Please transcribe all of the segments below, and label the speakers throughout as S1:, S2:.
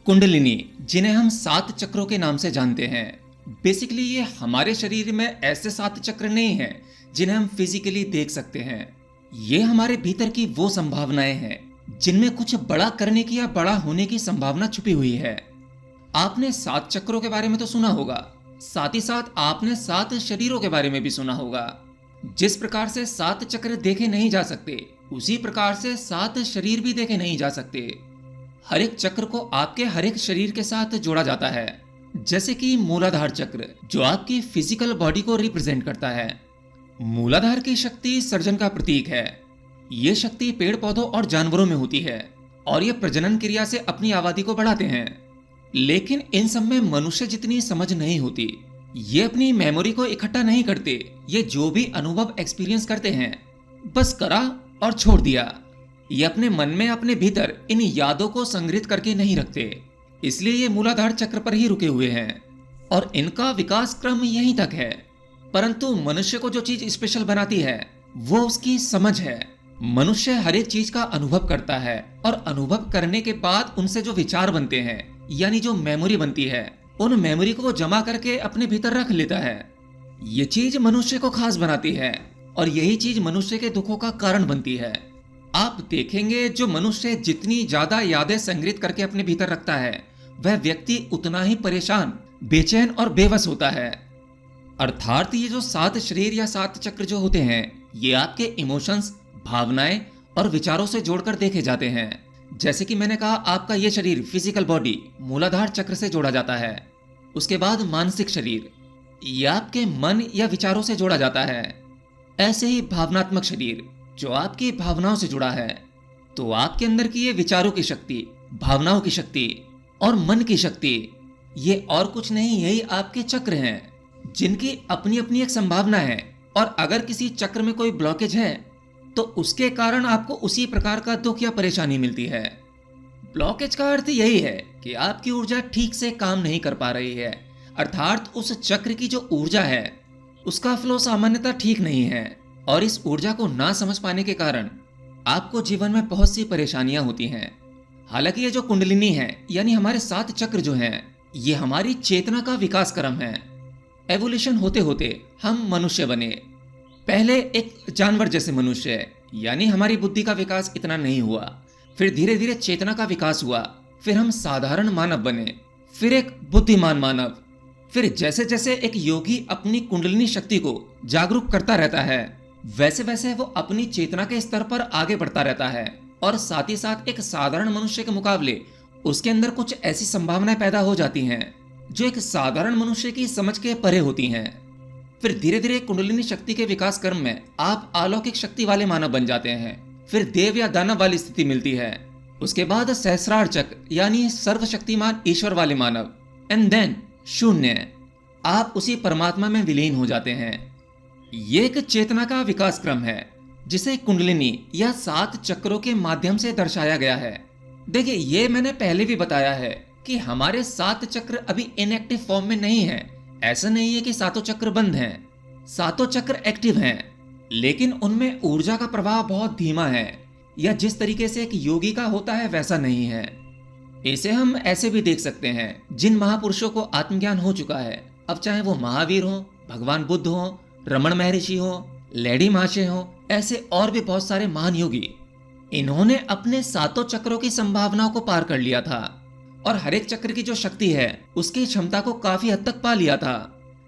S1: कुंडलिनी, जिन्हें हम 7 चक्रों के नाम से जानते हैं, बेसिकली ये हमारे शरीर में ऐसे 7 चक्र नहीं हैं जिन्हें हम फिजिकली देख सकते हैं। ये हमारे भीतर की वो संभावनाएं हैं जिनमें कुछ बड़ा करने की या बड़ा होने की संभावना छुपी हुई है। आपने 7 चक्रों के बारे में तो सुना होगा, साथ ही साथ आपने 7 शरीरों के बारे में भी सुना होगा। जिस प्रकार से 7 चक्र देखे नहीं जा सकते, उसी प्रकार से 7 शरीर भी देखे नहीं जा सकते। हर एक चक्र को आपके हर एक शरीर के साथ जोड़ा जाता है, जैसे कि मूलाधार चक्र जो आपकी फिजिकल बॉडी को रिप्रेजेंट करता है। मूलाधार की शक्ति सर्जन का प्रतीक है। ये शक्ति पेड़ पौधों और जानवरों में होती है और ये प्रजनन क्रिया से अपनी आबादी को बढ़ाते हैं। लेकिन इन सब में मनुष्य जितनी समझ नहीं होती। ये अपनी मेमोरी को इकट्ठा नहीं करते। ये जो भी अनुभव एक्सपीरियंस करते हैं, बस करा और छोड़ दिया। ये अपने मन में अपने भीतर इन यादों को संग्रहित करके नहीं रखते, इसलिए ये मूलाधार चक्र पर ही रुके हुए हैं और इनका विकास क्रम यहीं तक है। परंतु मनुष्य को जो चीज स्पेशल बनाती है वो उसकी समझ है। मनुष्य हर एक चीज का अनुभव करता है और अनुभव करने के बाद उनसे जो विचार बनते हैं, यानी जो मेमोरी बनती है, उन मेमोरी को वो जमा करके अपने भीतर रख लेता है। ये चीज मनुष्य को खास बनाती है और यही चीज मनुष्य के दुखों का कारण बनती है। आप देखेंगे जो मनुष्य जितनी ज्यादा यादें संग्रहित करके अपने भीतर रखता है, वह व्यक्ति उतना ही परेशान, बेचैन और बेबस होता है। अर्थात ये जो 7 शरीर या 7 चक्र जो होते हैं, ये आपके इमोशंस, भावनाएं और विचारों से जोड़कर देखे जाते हैं। जैसे कि मैंने कहा, आपका ये शरीर फिजिकल बॉडी मूलाधार चक्र से जोड़ा जाता है। उसके बाद मानसिक शरीर, ये आपके मन या विचारों से जोड़ा जाता है। ऐसे ही भावनात्मक शरीर जो आपकी भावनाओं से जुड़ा है। तो आपके अंदर की ये विचारों की शक्ति, भावनाओं की शक्ति और मन की शक्ति, ये और कुछ नहीं, यही आपके चक्र हैं जिनकी अपनी अपनी एक संभावना है। और अगर किसी चक्र में कोई ब्लॉकेज है तो उसके कारण आपको उसी प्रकार का दुख या परेशानी मिलती है। ब्लॉकेज का अर्थ यही है कि आपकी ऊर्जा ठीक से काम नहीं कर पा रही है, अर्थात उस चक्र की जो ऊर्जा है उसका फ्लो सामान्यतः ठीक नहीं है। और इस ऊर्जा को ना समझ पाने के कारण आपको जीवन में बहुत सी परेशानियां होती हैं। हालांकि ये जो कुंडलिनी है, यानी हमारे 7 चक्र जो हैं, ये हमारी चेतना का विकास क्रम है। एवोल्यूशन होते होते हम मनुष्य बने। पहले एक जानवर जैसे मनुष्य, यानी हमारी बुद्धि का विकास इतना नहीं हुआ। फिर धीरे धीरे चेतना का विकास हुआ, फिर हम साधारण मानव बने, फिर एक बुद्धिमान मानव। फिर जैसे जैसे एक योगी अपनी कुंडलिनी शक्ति को जागरूक करता रहता है, वैसे वैसे वो अपनी चेतना के स्तर पर आगे बढ़ता रहता है और साथ ही साथ एक साधारण मनुष्य के मुकाबले उसके अंदर कुछ ऐसी संभावनाएं पैदा हो जाती हैं जो एक साधारण मनुष्य की समझ के परे होती हैं। फिर धीरे धीरे कुंडलिनी शक्ति के विकास क्रम में आप अलौकिक शक्ति वाले मानव बन जाते हैं। फिर देव या दानव वाली स्थिति मिलती है। उसके बाद सहस्रार चक्र, यानी सर्वशक्तिमान ईश्वर वाले मानव, एंड देन शून्य, आप उसी परमात्मा में विलीन हो जाते हैं। ये एक चेतना का विकास क्रम है जिसे कुंडलिनी या 7 चक्रों के माध्यम से दर्शाया गया है। देखिए, ये मैंने पहले भी बताया है कि हमारे 7 चक्र अभी इनएक्टिव फॉर्म में नहीं है। ऐसा नहीं है कि 7 चक्र बंद हैं। 7 चक्र एक्टिव हैं, लेकिन उनमें ऊर्जा का प्रवाह बहुत धीमा है, या जिस तरीके से एक योगी का होता है वैसा नहीं है। इसे हम ऐसे भी देख सकते हैं, जिन महापुरुषों को आत्मज्ञान हो चुका है, अब चाहे वो महावीर हो, भगवान बुद्ध हो, रमण महर्षि हो, लेडी महाशय हो, ऐसे और भी बहुत सारे महान योगी, इन्होंने अपने 7 चक्रों की संभावनाओं को पार कर लिया था और हर एक चक्र की जो शक्ति है उसकी क्षमता को काफी हद तक पा लिया था।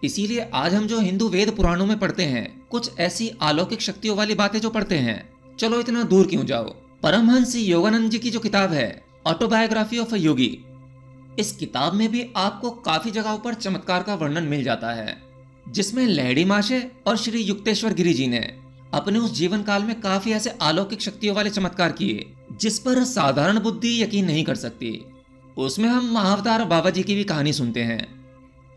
S1: इसीलिए आज हम जो हिंदू वेद पुराणों में पढ़ते हैं, कुछ ऐसी अलौकिक शक्तियों वाली बातें जो पढ़ते हैं, चलो इतना दूर क्यों जाओ। परमहंस योगानंद जी की जो किताब है ऑटोबायोग्राफी ऑफ अ योगी, इस किताब में भी आपको काफी जगहों पर चमत्कार का वर्णन मिल जाता है, जिसमें लेडी महाशय और श्री युक्तेश्वर गिरी जी ने अपने उस जीवन काल में काफी ऐसे अलौकिक शक्तियों वाले चमत्कार किए जिस पर साधारण बुद्धि यकीन नहीं कर सकती। उसमें हम महाअवतार बाबा जी की भी कहानी सुनते हैं।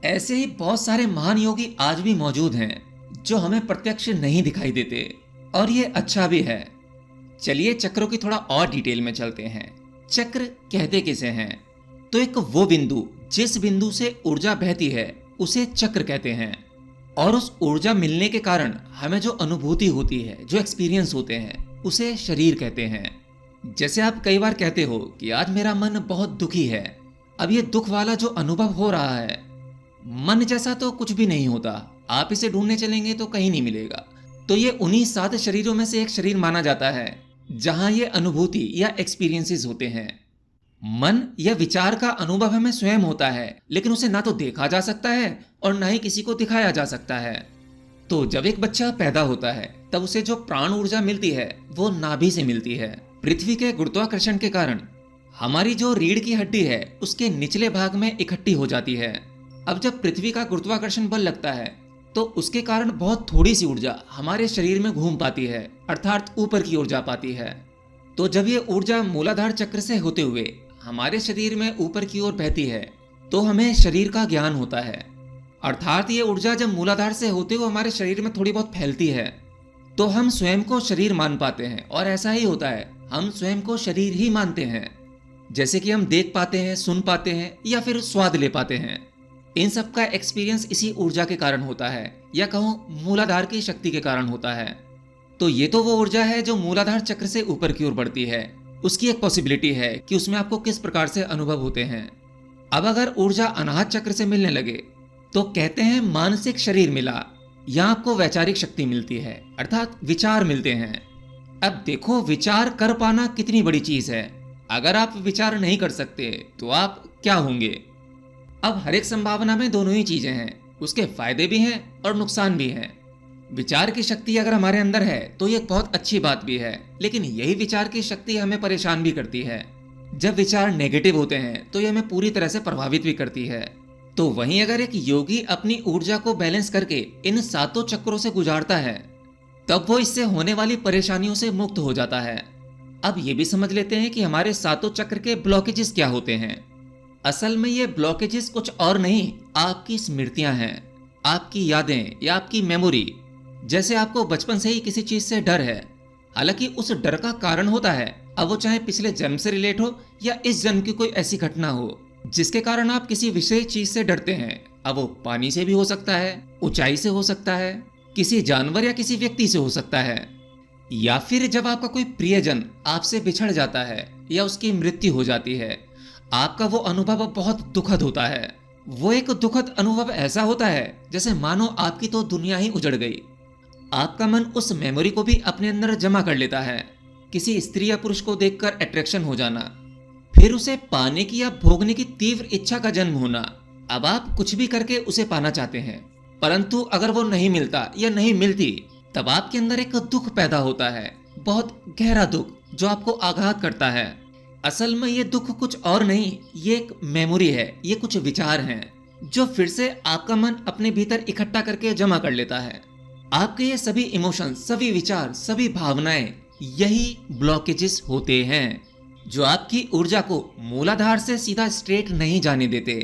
S1: ऐसे ही बहुत सारे महान योगी आज भी मौजूद हैं जो हमें प्रत्यक्ष नहीं दिखाई देते, और ये अच्छा भी है। चलिए चक्रों की थोड़ा और डिटेल में चलते हैं। चक्र कहते किसे हैं? तो एक वो बिंदु जिस बिंदु से ऊर्जा बहती है उसे चक्र कहते हैं। और उस ऊर्जा मिलने के कारण हमें जो अनुभूति होती है, जो एक्सपीरियंस होते हैं, उसे शरीर कहते हैं। जैसे आप कई बार कहते हो कि आज मेरा मन बहुत दुखी है, अब ये दुख वाला जो अनुभव हो रहा है, मन जैसा तो कुछ भी नहीं होता, आप इसे ढूंढने चलेंगे तो कहीं नहीं मिलेगा। तो ये उन्हीं 7 शरीरों में से एक शरीर माना जाता है जहां ये अनुभूति या एक्सपीरियंसेस होते हैं। मन या विचार का अनुभव हमें स्वयं होता है, लेकिन उसे ना तो देखा जा सकता है और ना ही किसी को दिखाया जा सकता है। तो जब एक बच्चा पैदा होता है तब उसे जो प्राण ऊर्जा मिलती है वो नाभि से मिलती है। पृथ्वी के गुरुत्वाकर्षण के कारण हमारी जो रीढ़ की हड्डी है उसके निचले भाग में इकट्ठी हो जाती है। अब जब पृथ्वी का गुरुत्वाकर्षण बल लगता है तो उसके कारण बहुत थोड़ी सी ऊर्जा हमारे शरीर में घूम पाती है, अर्थात ऊपर की ओर जा पाती है। तो जब ये ऊर्जा मूलाधार चक्र से होते हुए हमारे शरीर में ऊपर की ओर बहती है तो हमें शरीर का ज्ञान होता है। अर्थात ये ऊर्जा जब मूलाधार से होते हुए हमारे शरीर में थोड़ी बहुत फैलती है तो हम स्वयं को शरीर मान पाते हैं। और ऐसा ही होता है, हम स्वयं को शरीर ही मानते हैं। जैसे कि हम देख पाते हैं, सुन पाते हैं या फिर स्वाद ले पाते हैं। इन सब का एक्सपीरियंस इसी ऊर्जा के कारण होता है, या कहूँ मूलाधार की शक्ति के कारण होता है। तो ये तो वो ऊर्जा है जो मूलाधार चक्र से ऊपर की ओर बढ़ती है। उसकी एक पॉसिबिलिटी है कि उसमें आपको किस प्रकार से अनुभव होते हैं। अब अगर ऊर्जा अनाहत चक्र से मिलने लगे तो कहते हैं मानसिक शरीर मिला, या आपको वैचारिक शक्ति मिलती है, अर्थात विचार मिलते हैं। अब देखो, विचार कर पाना कितनी बड़ी चीज है। अगर आप विचार नहीं कर सकते तो आप क्या होंगे। अब हर एक संभावना में दोनों ही चीजें हैं, उसके फायदे भी हैं और नुकसान भी हैं। विचार की शक्ति अगर हमारे अंदर है तो ये बहुत अच्छी बात भी है, लेकिन यही विचार की शक्ति हमें परेशान भी करती है। जब विचार नेगेटिव होते हैं तो ये हमें पूरी तरह से प्रभावित भी करती है। तो वहीं अगर एक योगी अपनी ऊर्जा को बैलेंस करके इन 7 चक्रों से गुजारता है तब वो इससे होने वाली परेशानियों से मुक्त हो जाता है। अब ये भी समझ लेते हैं कि हमारे 7 चक्र के ब्लॉकेजेस क्या होते हैं। असल में ये ब्लॉकेजेस कुछ और नहीं, आपकी स्मृतियां हैं, आपकी यादें या आपकी मेमोरी। जैसे आपको बचपन से ही किसी चीज से डर है, हालांकि उस डर का कारण होता है, अब वो चाहे पिछले जन्म से रिलेट हो या इस जन्म की कोई ऐसी घटना हो जिसके कारण आप किसी विशेष चीज से डरते हैं। अब वो पानी से भी हो सकता है, ऊंचाई से हो सकता है, किसी जानवर या किसी व्यक्ति से हो सकता है, या फिर जब आपका कोई प्रियजन आपसे बिछड़ जाता है या उसकी मृत्यु हो जाती है, आपका वो अनुभव बहुत दुखद होता है। वो एक दुखद अनुभव ऐसा होता है जैसे मानो आपकी तो दुनिया ही उजड़ गई। आपका मन उस मेमोरी को भी अपने अंदर जमा कर लेता है। किसी स्त्री या पुरुष को देखकर अट्रैक्शन हो जाना, फिर उसे पाने की या भोगने की तीव्र इच्छा का जन्म होना। अब आप कुछ भी करके उसे पाना चाहते हैं, परंतु अगर वो नहीं मिलता या नहीं मिलती तब आपके अंदर एक दुख पैदा होता है, बहुत गहरा दुख जो आपको आघात करता है। असल में ये दुख कुछ और नहीं, ये एक मेमोरी है, ये कुछ विचार हैं जो फिर से आपका मन अपने भीतर इकट्ठा करके जमा कर लेता है। आपके ये सभी इमोशंस, सभी विचार, सभी भावनाएं, यही ब्लॉकेजेस होते हैं जो आपकी ऊर्जा को मूलाधार से सीधा स्ट्रेट नहीं जाने देते।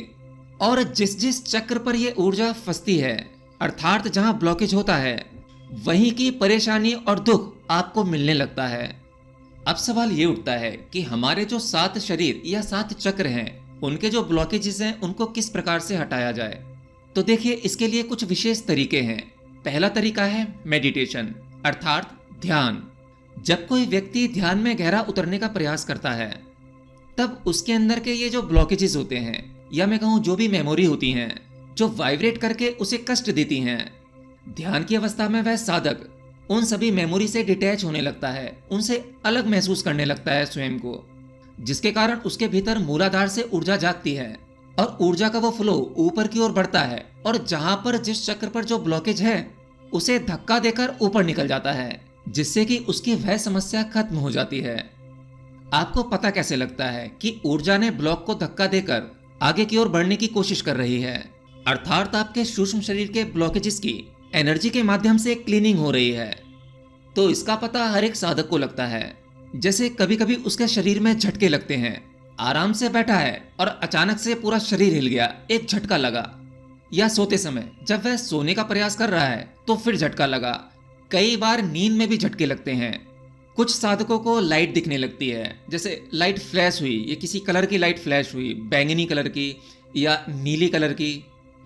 S1: और जिस जिस चक्र पर यह ऊर्जा फंसती है, अर्थात जहां ब्लॉकेज होता है, वहीं की परेशानी और दुख आपको मिलने लगता है। अब सवाल ये उठता है कि हमारे जो 7 शरीर या 7 चक्र हैं, उनके जो ब्लॉकेजेस हैं उनको किस प्रकार से हटाया जाए। तो देखिए, इसके लिए कुछ विशेष तरीके हैं। पहला तरीका है मेडिटेशन, अर्थात ध्यान। जब कोई व्यक्ति ध्यान में गहरा उतरने का प्रयास करता है तब उसके अंदर के ये जो ब्लॉकेजेस होते हैं, या मैं कहूँ जो भी मेमोरी होती हैं जो वाइब्रेट करके उसे कष्ट देती हैं, ध्यान की अवस्था में वह साधक उन सभी मेमोरी से डिटैच होने लगता है, उनसे अलग महसूस करने लगता है स्वयं को, जिसके कारण उसके भीतर मूलाधार से ऊर्जा जागती है और ऊर्जा का वो फ्लो ऊपर की ओर बढ़ता है और जहां पर जिस चक्र पर जो ब्लॉकेज है उसे धक्का देकर ऊपर निकल जाता है, जिससे कि उसकी वह समस्या खत्म हो जाती है। आपको पता कैसे लगता है कि ऊर्जा ने ब्लॉक को धक्का देकर आगे की ओर बढ़ने की कोशिश कर रही है, अर्थात आपके सूक्ष्म शरीर के ब्लॉकेजेस की एनर्जी के माध्यम से क्लीनिंग हो रही है। तो इसका पता हर एक साधक को लगता है। जैसे कभी कभी उसके शरीर में झटके लगते हैं, आराम से बैठा है और अचानक से पूरा शरीर हिल गया, एक झटका लगा। या सोते समय जब वह सोने का प्रयास कर रहा है तो फिर झटका लगा। कई बार नींद में भी झटके लगते हैं। कुछ साधकों को लाइट दिखने लगती है, जैसे लाइट फ्लैश हुई, ये किसी कलर की लाइट फ्लैश हुई, बैंगनी कलर की या नीली कलर की।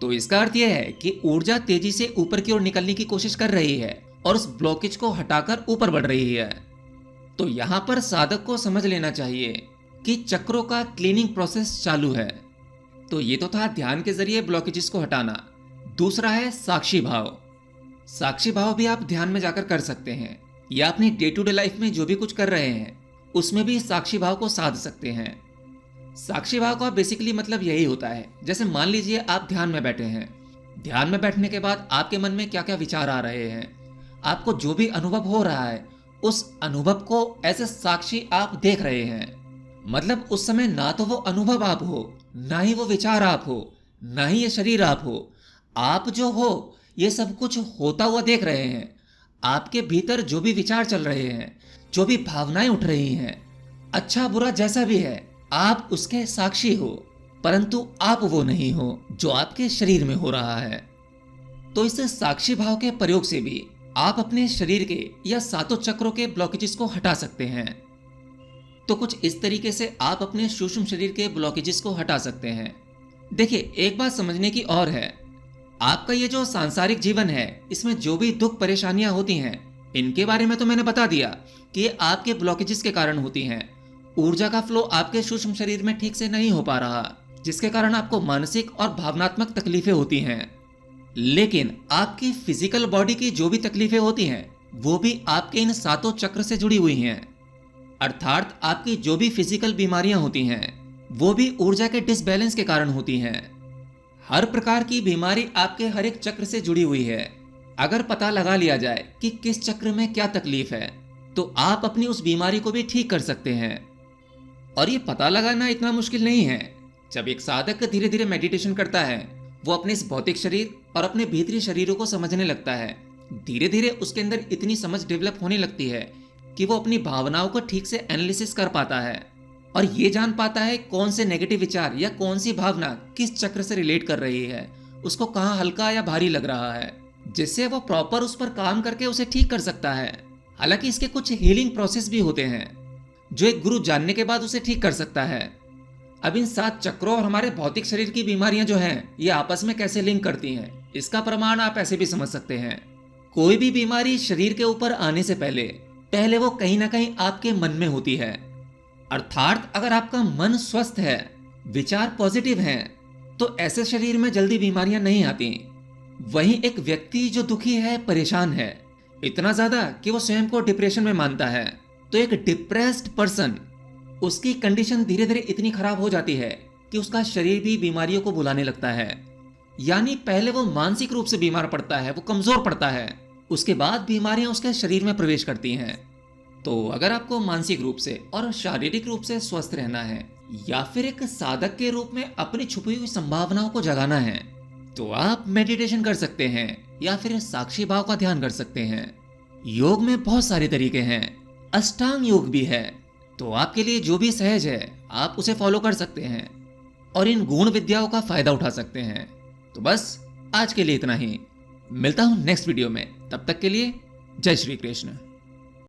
S1: तो इसका अर्थ यह है कि ऊर्जा तेजी से ऊपर की ओर निकलने की कोशिश कर रही है और उस ब्लॉकेज को हटाकर ऊपर बढ़ रही है। तो यहाँ पर साधक को समझ लेना चाहिए कि चक्रों का क्लीनिंग प्रोसेस चालू है। तो ये तो था ध्यान के जरिए ब्लॉकेजेस को हटाना। दूसरा है साक्षी भाव। साक्षी भाव भी आप ध्यान में जाकर कर सकते हैं, या अपनी डे टू डे लाइफ में जो भी कुछ कर रहे हैं उसमें भी साक्षी भाव को साध सकते हैं। साक्षी भाव का बेसिकली मतलब यही होता है, जैसे मान लीजिए आप ध्यान में बैठे हैं। ध्यान में बैठने के बाद आपके मन में क्या क्या विचार आ रहे हैं, आपको जो भी अनुभव हो रहा है उस अनुभव को एज ए साक्षी आप देख रहे हैं। मतलब उस समय ना तो वो अनुभव आप हो, ना ही वो विचार आप हो, ना ही ये शरीर आप हो। आप जो हो ये सब कुछ होता हुआ देख रहे हैं। आपके भीतर जो भी विचार चल रहे हैं, जो भी भावनाएं उठ रही हैं, अच्छा बुरा जैसा भी है, आप उसके साक्षी हो, परंतु आप वो नहीं हो जो आपके शरीर में हो रहा है। तो इस साक्षी भाव के प्रयोग से भी आप अपने शरीर के या सातों चक्रों के ब्लॉकेजेस को हटा सकते हैं। तो कुछ इस तरीके से आप अपने सूक्ष्म शरीर के ब्लॉकेजेस को हटा सकते हैं। देखिए, एक बात समझने की और है, आपका ये जो सांसारिक जीवन है इसमें जो भी दुख परेशानियां होती हैं, इनके बारे में तो मैंने बता दिया कि ये आपके ब्लॉकेजेस के कारण होती हैं। ऊर्जा का फ्लो आपके सूक्ष्म शरीर में ठीक से नहीं हो पा रहा, जिसके कारण आपको मानसिक और भावनात्मक तकलीफें होती हैं। लेकिन आपकी फिजिकल बॉडी की जो भी तकलीफें होती हैं वो भी आपके इन सातों चक्र से जुड़ी हुई हैं। अर्थात आपकी जो भी फिजिकल बीमारियां होती हैं वो भी ऊर्जा के डिसबैलेंस के कारण होती हैं। हर प्रकार की बीमारी आपके हर एक चक्र से जुड़ी हुई है। अगर पता लगा लिया जाए कि किस चक्र में क्या तकलीफ है तो आप अपनी उस बीमारी को भी ठीक कर सकते हैं। और ये पता लगाना इतना मुश्किल नहीं है। जब एक साधक धीरे धीरे मेडिटेशन करता है, वो अपने इस भौतिक शरीर और अपने भीतरी शरीरों को समझने लगता है। धीरे धीरे उसके अंदर इतनी समझ डेवलप होने लगती है कि वो अपनी भावनाओं को ठीक से एनालिसिस कर पाता है और ये जान पाता है कौन से नेगेटिव विचार या कौन सी भावना किस चक्र से रिलेट कर रही है, उसको कहाँ हल्का या भारी लग रहा है, जिससे वो प्रॉपर उस पर काम करके उसे ठीक कर सकता है। हालांकि इसके कुछ हीलिंग प्रोसेस भी होते हैं जो एक गुरु जानने के बाद उसे ठीक कर सकता है। अब इन 7 चक्रों और हमारे भौतिक शरीर की बीमारियां जो हैं ये आपस में कैसे लिंक करती हैं, इसका प्रमाण आप ऐसे भी समझ सकते हैं। कोई भी बीमारी शरीर के ऊपर आने से पहले वो कहीं ना कहीं आपके मन में होती है। अर्थात अगर आपका मन स्वस्थ है, विचार पॉजिटिव हैं, तो ऐसे शरीर में जल्दी बीमारियां नहीं आती। वहीं एक व्यक्ति जो दुखी है, परेशान है, इतना ज्यादा कि वो स्वयं को डिप्रेशन में मानता है, तो एक डिप्रेस्ड पर्सन, उसकी कंडीशन धीरे धीरे इतनी खराब हो जाती है कि उसका शरीर भी बीमारियों को बुलाने लगता है। यानी पहले वो मानसिक रूप से बीमार पड़ता है, वो कमजोर पड़ता है, उसके बाद बीमारियां उसके शरीर में प्रवेश करती हैं। तो अगर आपको मानसिक रूप से और शारीरिक रूप से स्वस्थ रहना है या फिर एक साधक के रूप में अपनी छुपी हुई संभावनाओं को जगाना है, तो आप मेडिटेशन कर सकते हैं या फिर साक्षी भाव का ध्यान कर सकते हैं। योग में बहुत सारे तरीके हैं, अष्टांग योग भी है, तो आपके लिए जो भी सहज है आप उसे फॉलो कर सकते हैं और इन गुण विद्याओं का फायदा उठा सकते हैं। तो बस आज के लिए इतना ही, मिलता हूं नेक्स्ट वीडियो में, तब तक के लिए जय श्री कृष्ण।